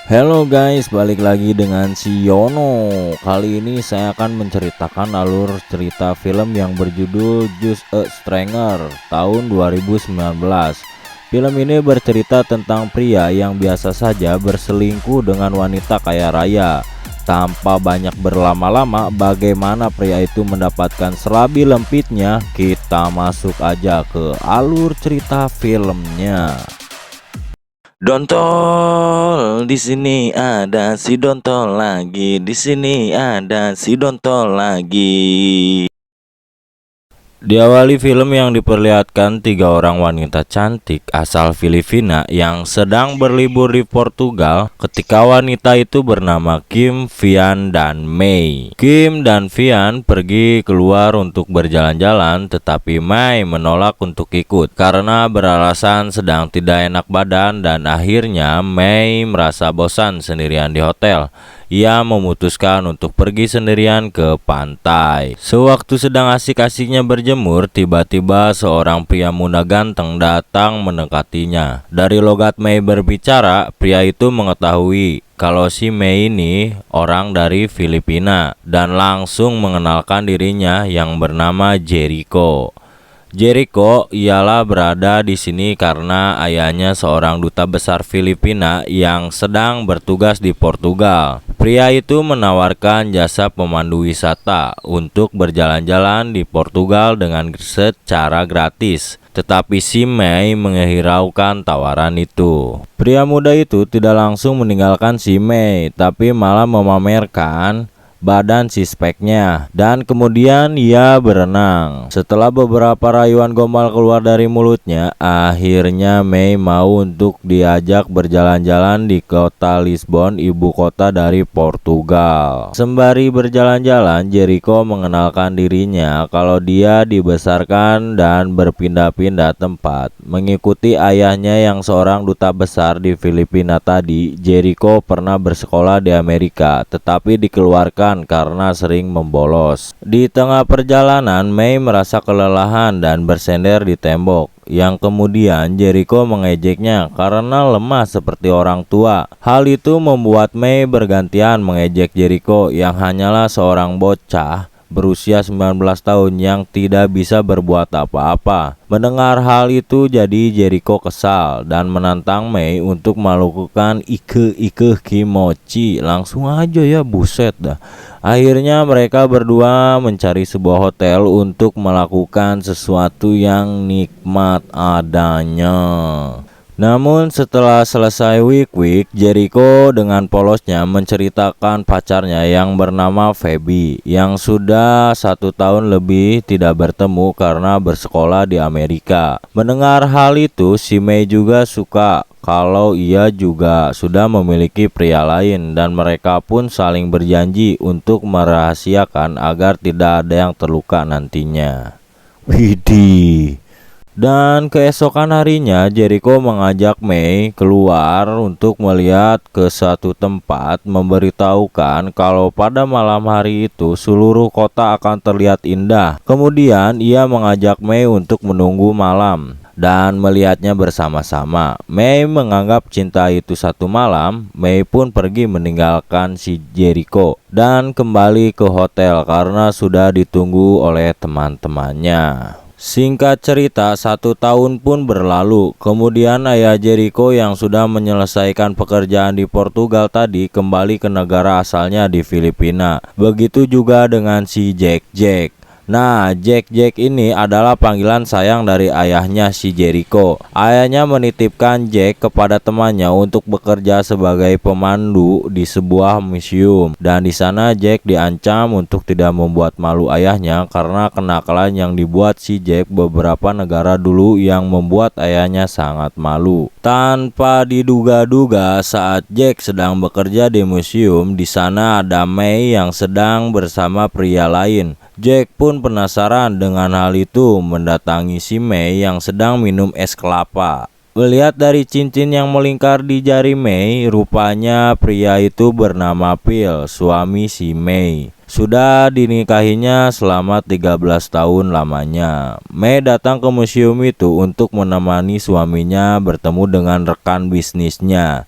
Halo guys, balik lagi dengan si Yono. Kali ini saya akan menceritakan alur cerita film yang berjudul Just a Stranger tahun 2019. Film ini bercerita tentang pria yang biasa saja berselingkuh dengan wanita kaya raya. Tanpa banyak berlama-lama, bagaimana pria itu mendapatkan serabi lempitnya? Kita masuk aja ke alur cerita filmnya. Dontol, di sini ada si Dontol lagi. Di sini ada si Dontol lagi. Diawali film yang diperlihatkan tiga orang wanita cantik asal Filipina yang sedang berlibur di Portugal. Ketika wanita itu bernama Kim, Vian, dan Mei. Kim dan Vian pergi keluar untuk berjalan-jalan, tetapi Mei menolak untuk ikut karena beralasan sedang tidak enak badan, dan akhirnya Mei merasa bosan sendirian di hotel. Ia memutuskan untuk pergi sendirian ke pantai. Sewaktu sedang asik-asiknya berjemur, tiba-tiba seorang pria muda ganteng datang mendekatinya. Dari logat Mei berbicara, pria itu mengetahui kalau si Mei ini orang dari Filipina dan langsung mengenalkan dirinya yang bernama Jericho. Jericho ialah berada di sini karena ayahnya seorang duta besar Filipina yang sedang bertugas di Portugal. Pria itu menawarkan jasa pemandu wisata untuk berjalan-jalan di Portugal dengan secara gratis. Tetapi si Mei menghiraukan tawaran itu. Pria muda itu tidak langsung meninggalkan si Mei, tapi malah memamerkan badan sispeknya, dan kemudian ia berenang. Setelah beberapa rayuan gombal keluar dari mulutnya, akhirnya Mei mau untuk diajak berjalan-jalan di kota Lisbon, ibu kota dari Portugal. Sembari berjalan-jalan, Jericho mengenalkan dirinya kalau dia dibesarkan dan berpindah-pindah tempat. Mengikuti ayahnya yang seorang duta besar di Filipina tadi, Jericho pernah bersekolah di Amerika, tetapi dikeluarkan karena sering membolos. Di tengah perjalanan, Mei merasa kelelahan dan bersender di tembok, yang kemudian Jericho mengejeknya karena lemah seperti orang tua. Hal itu membuat Mei bergantian mengejek Jericho yang hanyalah seorang bocah berusia 19 tahun yang tidak bisa berbuat apa-apa. Mendengar hal itu, jadi Jericho kesal dan menantang Mei untuk melakukan ike kimochi. Langsung aja ya, buset dah. Akhirnya mereka berdua mencari sebuah hotel untuk melakukan sesuatu yang nikmat adanya. Namun setelah selesai week, Jericho dengan polosnya menceritakan pacarnya yang bernama Feby yang sudah 1 tahun lebih tidak bertemu karena bersekolah di Amerika. Mendengar hal itu, si Mei juga suka kalau ia juga sudah memiliki pria lain, dan mereka pun saling berjanji untuk merahasiakan agar tidak ada yang terluka nantinya. Widih. Dan keesokan harinya, Jericho mengajak Mei keluar untuk melihat ke satu tempat, memberitahukan kalau pada malam hari itu seluruh kota akan terlihat indah. Kemudian ia mengajak Mei untuk menunggu malam dan melihatnya bersama-sama. Mei menganggap cinta itu satu malam. Mei pun pergi meninggalkan si Jericho dan kembali ke hotel karena sudah ditunggu oleh teman-temannya. Singkat cerita, 1 tahun pun berlalu. Kemudian ayah Jericho yang sudah menyelesaikan pekerjaan di Portugal tadi kembali ke negara asalnya di Filipina. Begitu juga dengan si Jack. Nah, Jack ini adalah panggilan sayang dari ayahnya si Jericho. Ayahnya menitipkan Jack kepada temannya untuk bekerja sebagai pemandu di sebuah museum. Dan di sana Jack diancam untuk tidak membuat malu ayahnya karena kenakalan yang dibuat si Jack beberapa negara dulu yang membuat ayahnya sangat malu. Tanpa diduga-duga, saat Jack sedang bekerja di museum, di sana ada Mei yang sedang bersama pria lain. Jack pun penasaran dengan hal itu, mendatangi si Mei yang sedang minum es kelapa. Melihat dari cincin yang melingkar di jari Mei, rupanya pria itu bernama Phil, suami si Mei. Sudah dinikahinya selama 13 tahun lamanya. Mei datang ke museum itu untuk menemani suaminya bertemu dengan rekan bisnisnya.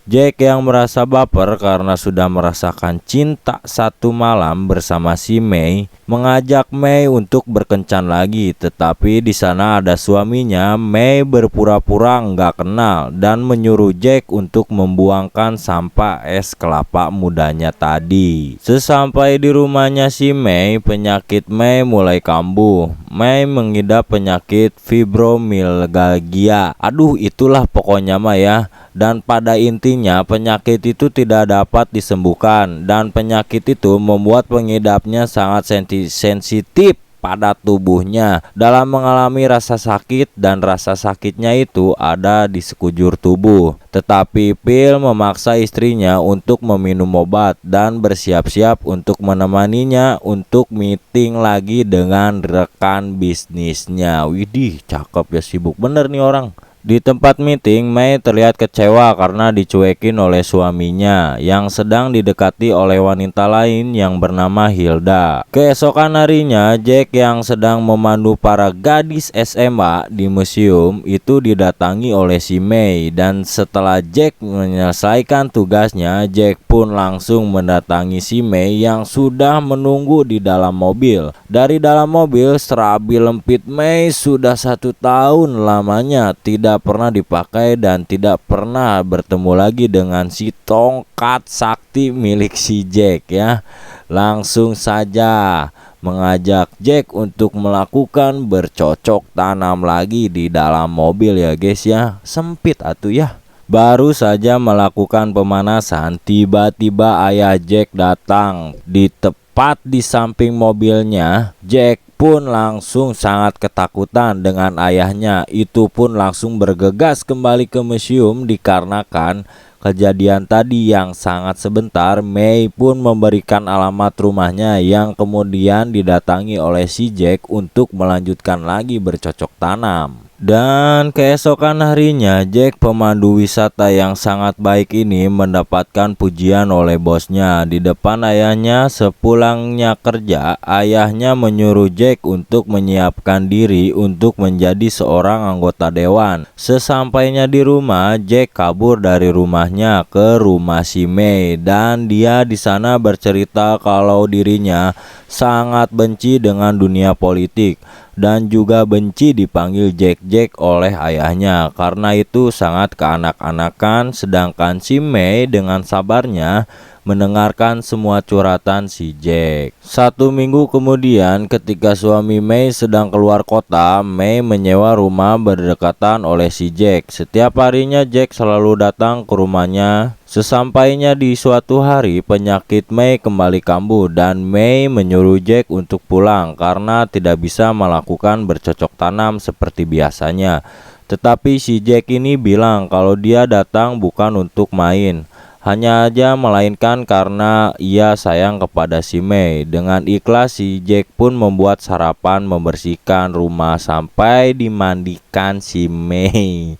Jack yang merasa baper karena sudah merasakan cinta satu malam bersama si Mei mengajak Mei untuk berkencan lagi, tetapi di sana ada suaminya. Mei berpura-pura nggak kenal dan menyuruh Jack untuk membuangkan sampah es kelapa mudanya tadi. Sesampai di rumahnya si Mei, penyakit Mei mulai kambuh. Mei mengidap penyakit fibromyalgia. Aduh, itulah pokoknya mah ya. Dan pada intinya penyakit itu tidak dapat disembuhkan, dan penyakit itu membuat pengidapnya sangat sensitif pada tubuhnya dalam mengalami rasa sakit, dan rasa sakitnya itu ada di sekujur tubuh. Tetapi Phil memaksa istrinya untuk meminum obat dan bersiap-siap untuk menemaninya untuk meeting lagi dengan rekan bisnisnya. Widih, cakep ya, sibuk bener nih orang. Di tempat meeting, Mei terlihat kecewa karena dicuekin oleh suaminya yang sedang didekati oleh wanita lain yang bernama Hilda. Keesokan harinya, Jack yang sedang memandu para gadis SMA di museum itu didatangi oleh si Mei, dan setelah Jack menyelesaikan tugasnya, Jack pun langsung mendatangi si Mei yang sudah menunggu di dalam mobil. Dari dalam mobil, serabi lempit Mei sudah 1 tahun lamanya tidak pernah dipakai dan tidak pernah bertemu lagi dengan si tongkat sakti milik si Jack ya. Langsung saja mengajak Jack untuk melakukan bercocok tanam lagi di dalam mobil ya guys ya. Sempit atuh ya. Baru saja melakukan pemanasan, tiba-tiba ayah Jack datang tepat di samping mobilnya. Jack pun langsung sangat ketakutan dengan ayahnya. Itu pun langsung bergegas kembali ke museum dikarenakan kejadian tadi yang sangat sebentar. Mei pun memberikan alamat rumahnya yang kemudian didatangi oleh si Jack untuk melanjutkan lagi bercocok tanam. Dan keesokan harinya, Jack pemandu wisata yang sangat baik ini mendapatkan pujian oleh bosnya. Di depan ayahnya sepulangnya kerja, ayahnya menyuruh Jack untuk menyiapkan diri untuk menjadi seorang anggota dewan. Sesampainya di rumah, Jack kabur dari rumahnya ke rumah si Mei, dan dia di sana bercerita kalau dirinya sangat benci dengan dunia politik dan juga benci dipanggil Jack oleh ayahnya. Karena itu sangat keenak-enakan, sedangkan si Mei dengan sabarnya mendengarkan semua curhatan si Jack. 1 minggu kemudian, ketika suami Mei sedang keluar kota, Mei menyewa rumah berdekatan oleh si Jack. Setiap harinya Jack selalu datang ke rumahnya. Sesampainya di suatu hari, penyakit Mei kembali kambuh dan Mei menyuruh Jack untuk pulang karena tidak bisa melakukan bercocok tanam seperti biasanya. Tetapi si Jack ini bilang kalau dia datang bukan untuk main, hanya aja melainkan karena ia sayang kepada si Mei. Dengan ikhlas si Jack pun membuat sarapan, membersihkan rumah sampai dimandikan si Mei.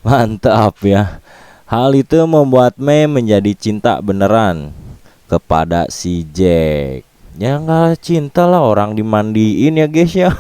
Mantap ya. Hal itu membuat Mei menjadi cinta beneran kepada si Jack. Ya nggak cinta lah orang dimandiin ya guys ya.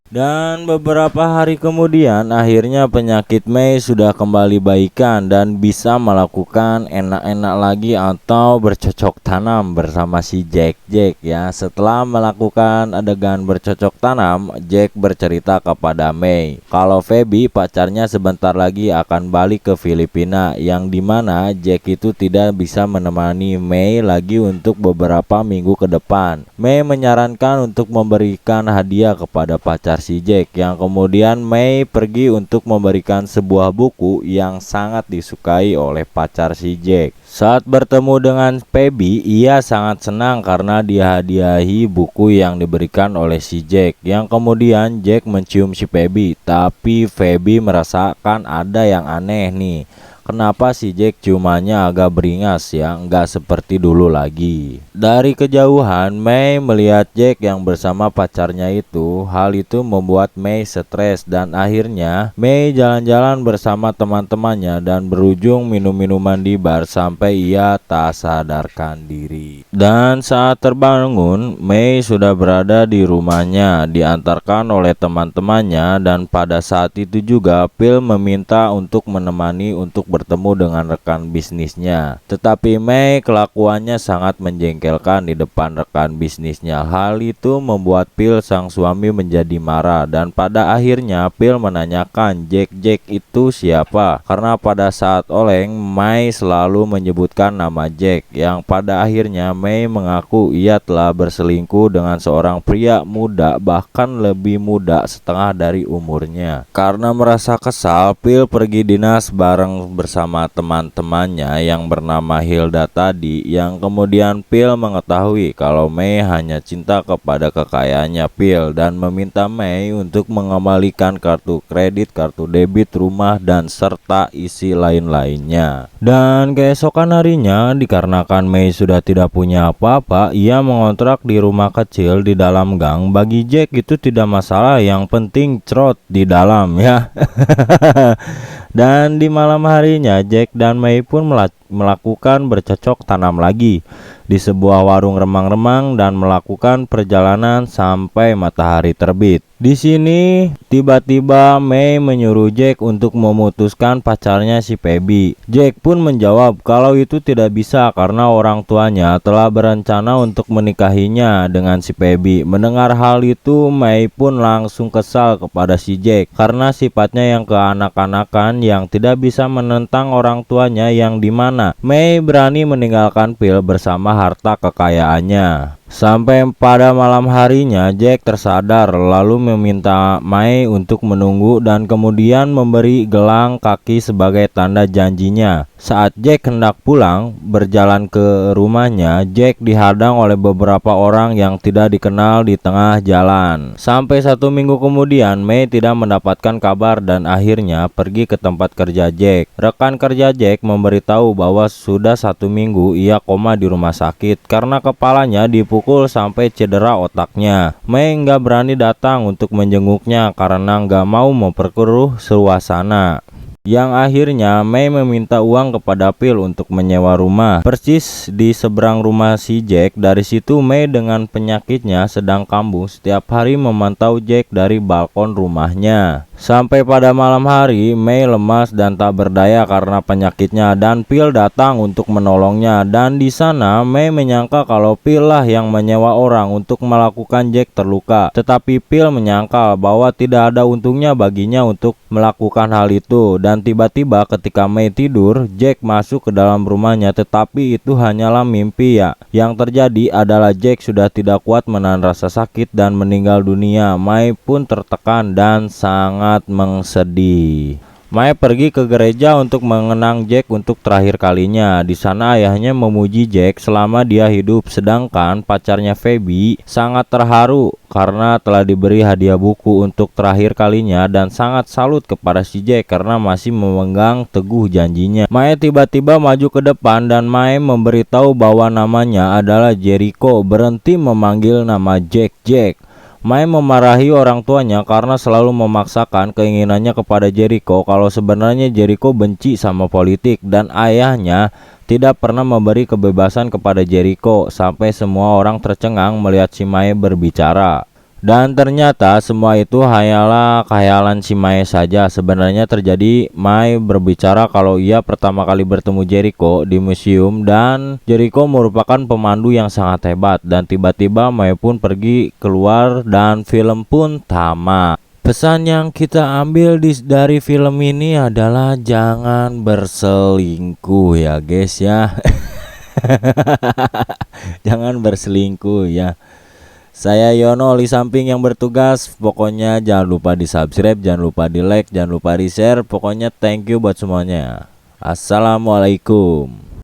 Dan beberapa hari kemudian, akhirnya penyakit Mei sudah kembali baikan dan bisa melakukan enak-enak lagi atau bercocok tanam bersama si Jack ya. Setelah melakukan adegan bercocok tanam, Jack bercerita kepada Mei kalau Feby pacarnya sebentar lagi akan balik ke Filipina, yang dimana Jack itu tidak bisa menemani Mei lagi untuk beberapa minggu ke depan. Mei menyarankan untuk memberikan hadiah kepada pacar si Jack, yang kemudian Mei pergi untuk memberikan sebuah buku yang sangat disukai oleh pacar si Jack. Saat bertemu dengan Feby, ia sangat senang karena dihadiahi buku yang diberikan oleh si Jack, yang kemudian Jack mencium si Feby. Tapi Feby merasakan ada yang aneh nih. Kenapa si Jack ciumannya agak beringas ya, nggak seperti dulu lagi. Dari kejauhan, Mei melihat Jack yang bersama pacarnya itu. Hal itu membuat Mei stres dan akhirnya Mei jalan-jalan bersama teman-temannya dan berujung minum minuman di bar sampai ia tak sadarkan diri. Dan saat terbangun, Mei sudah berada di rumahnya diantarkan oleh teman-temannya, dan pada saat itu juga Phil meminta untuk menemani untuk bertemu dengan rekan bisnisnya. Tetapi Mei kelakuannya sangat menjengkelkan di depan rekan bisnisnya. Hal itu membuat Phil sang suami menjadi marah, dan pada akhirnya Phil menanyakan Jack itu siapa. Karena pada saat oleng Mei selalu menyebutkan nama Jack, yang pada akhirnya Mei mengaku ia telah berselingkuh dengan seorang pria muda, bahkan lebih muda setengah dari umurnya. Karena merasa kesal, Phil pergi dinas bareng bersama teman-temannya yang bernama Hilda tadi, yang kemudian Phil mengetahui kalau Mei hanya cinta kepada kekayaannya Phil dan meminta Mei untuk mengembalikan kartu kredit, kartu debit, rumah, dan serta isi lain-lainnya. Dan keesokan harinya, dikarenakan Mei sudah tidak punya apa-apa, ia mengontrak di rumah kecil di dalam gang. Bagi Jack itu tidak masalah, yang penting crot di dalam ya. Dan di malam harinya Jack dan Mei pun melakukan bercocok tanam lagi di sebuah warung remang-remang dan melakukan perjalanan sampai matahari terbit. Di sini tiba-tiba Mei menyuruh Jack untuk memutuskan pacarnya si Pebby. Jack pun menjawab kalau itu tidak bisa karena orang tuanya telah berencana untuk menikahinya dengan si Pebby. Mendengar hal itu, Mei pun langsung kesal kepada si Jack karena sifatnya yang kekanak-kanakan yang tidak bisa menentang orang tuanya, yang dimana Mei berani meninggalkan Phil bersama harta kekayaannya. Sampai pada malam harinya Jack tersadar lalu meminta Mei untuk menunggu dan kemudian memberi gelang kaki sebagai tanda janjinya. Saat Jack hendak pulang berjalan ke rumahnya, Jack dihadang oleh beberapa orang yang tidak dikenal di tengah jalan. Sampai 1 minggu kemudian Mei tidak mendapatkan kabar dan akhirnya pergi ke tempat kerja Jack. Rekan kerja Jack memberitahu bahwa sudah 1 minggu ia koma di rumah sakit karena kepalanya dipukul sampai cedera otaknya. Mei nggak berani datang untuk menjenguknya karena nggak mau memperkeruh suasana. Yang akhirnya Mei meminta uang kepada Phil untuk menyewa rumah persis di seberang rumah si Jack. Dari situ Mei dengan penyakitnya sedang kambuh setiap hari memantau Jack dari balkon rumahnya. Sampai pada malam hari Mei lemas dan tak berdaya karena penyakitnya dan Phil datang untuk menolongnya, dan di sana Mei menyangka kalau Phil lah yang menyewa orang untuk melakukan Jack terluka. Tetapi Phil menyangkal bahwa tidak ada untungnya baginya untuk melakukan hal itu, dan tiba-tiba ketika Mei tidur, Jack masuk ke dalam rumahnya, tetapi itu hanyalah mimpi ya. Yang terjadi adalah Jack sudah tidak kuat menahan rasa sakit dan meninggal dunia. Mei pun tertekan dan sangat mengsedih. Mei pergi ke gereja untuk mengenang Jack untuk terakhir kalinya. Di sana ayahnya memuji Jack selama dia hidup, sedangkan pacarnya Phoebe sangat terharu karena telah diberi hadiah buku untuk terakhir kalinya dan sangat salut kepada si Jack karena masih memegang teguh janjinya. Mei tiba-tiba maju ke depan dan Mei memberitahu bahwa namanya adalah Jericho. Berhenti memanggil nama Jack. Mei memarahi orang tuanya karena selalu memaksakan keinginannya kepada Jericho kalau sebenarnya Jericho benci sama politik, dan ayahnya tidak pernah memberi kebebasan kepada Jericho sampai semua orang tercengang melihat si Mei berbicara. Dan ternyata semua itu hanyalah khayalan si Mei saja. Sebenarnya terjadi. Mei berbicara kalau ia pertama kali bertemu Jericho di museum dan Jericho merupakan pemandu yang sangat hebat, dan tiba-tiba Mei pun pergi keluar dan film pun tamat. Pesan yang kita ambil dari film ini adalah jangan berselingkuh ya guys ya. Jangan berselingkuh ya. Saya Yono Oli Samping yang bertugas. Pokoknya jangan lupa di subscribe, jangan lupa di like, jangan lupa di share. Pokoknya thank you buat semuanya. Assalamualaikum.